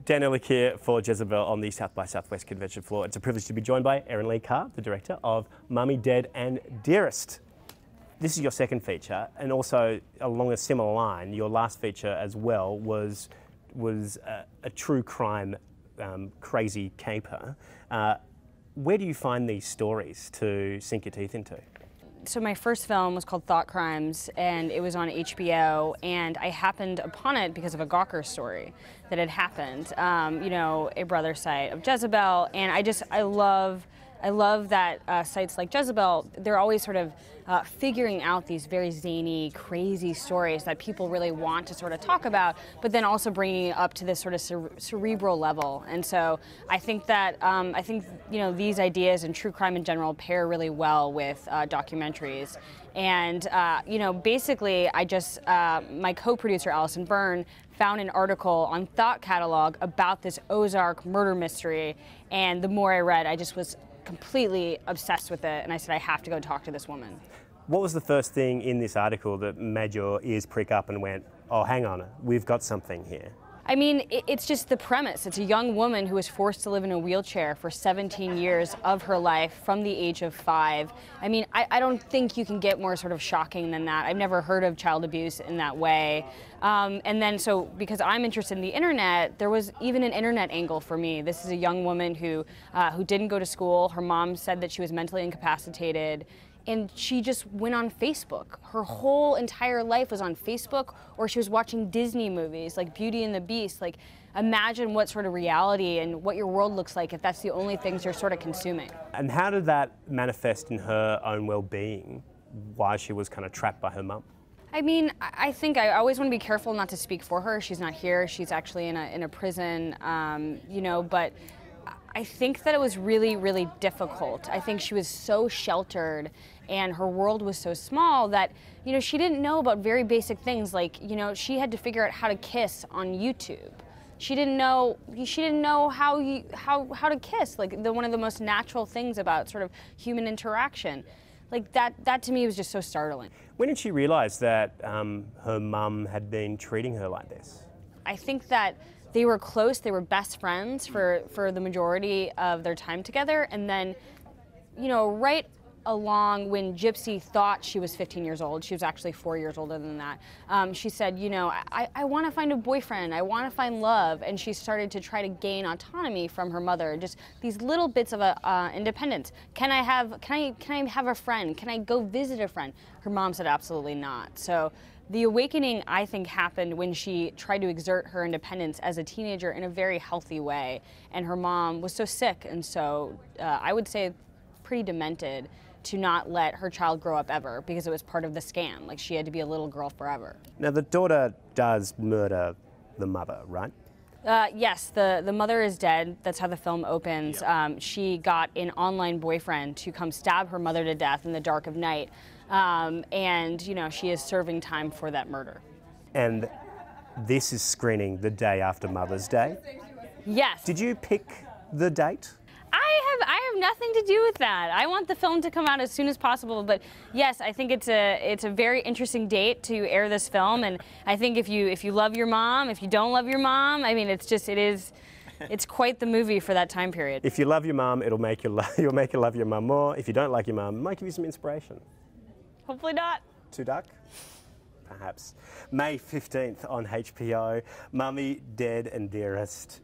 Dan Ehrlich here for Jezebel on the South by Southwest convention floor. It's a privilege to be joined by Erin Lee Carr, the director of Mummy, Dead and Dearest. This is your second feature, and also along a similar line, your last feature as well was a true crime crazy caper. Where do you find these stories to sink your teeth into? So my first film was called Thought Crimes, and it was on HBO, and I happened upon it because of a Gawker story that had happened, you know, a brother site of Jezebel, and I love that sites like Jezebel, they're always sort of figuring out these very zany, crazy stories that people really want to sort of talk about, but then also bringing it up to this sort of cerebral level. And so I think that, you know, these ideas and true crime in general pair really well with documentaries. And, you know, basically my co-producer, Allison Byrne, found an article on Thought Catalog about this Ozark murder mystery, and the more I read, I just was completely obsessed with it, and I said, I have to go talk to this woman. What was the first thing in this article that made your ears prick up and went, oh, hang on, we've got something here? I mean, it's just the premise. It's a young woman who was forced to live in a wheelchair for 17 years of her life from the age of 5. I mean, I don't think you can get more sort of shocking than that. I've never heard of child abuse in that way. And then so, because I'm interested in the internet, there was even an internet angle for me. This is a young woman who didn't go to school. Her mom said that she was mentally incapacitated, and she just went on Facebook. Her whole entire life was on Facebook, or she was watching Disney movies like Beauty and the Beast. Like, imagine what sort of reality and what your world looks like if that's the only things you're sort of consuming. And how did that manifest in her own well-being while she was kind of trapped by her mum? I mean, I think I always want to be careful not to speak for her. She's not here. She's actually in a prison, you know, but I think that it was really, really difficult. I think she was so sheltered and her world was so small that, you know, she didn't know about very basic things like, you know, she had to figure out how to kiss on YouTube. She didn't know how to kiss, like one of the most natural things about sort of human interaction. Like that to me was just so startling. When did she realize that her mum had been treating her like this? I think that they were close, they were best friends for the majority of their time together, and then, you know, right along when Gypsy thought she was 15 years old, she was actually 4 years older than that, she said, you know, I want to find a boyfriend, I want to find love, and she started to try to gain autonomy from her mother, just these little bits of independence. Can I have a friend? Can I go visit a friend? Her mom said absolutely not. So the awakening, I think, happened when she tried to exert her independence as a teenager in a very healthy way, and her mom was so sick and so, I would say, pretty demented to not let her child grow up ever because it was part of the scam. Like, she had to be a little girl forever. Now, the daughter does murder the mother, right? Yes, the mother is dead. That's how the film opens. Yep. She got an online boyfriend to come stab her mother to death in the dark of night. And, you know, she is serving time for that murder. And this is screening the day after Mother's Day? Yes. Did you pick the date? I have nothing to do with that. I want the film to come out as soon as possible, but yes, I think it's a very interesting date to air this film, and I think if you love your mom, if you don't love your mom, I mean, it's quite the movie for that time period. If you love your mom, you'll make you love your mom more. If you don't like your mom, it might give you some inspiration. Hopefully not. Too dark? Perhaps. May 15th on HBO, Mummy, Dead and Dearest.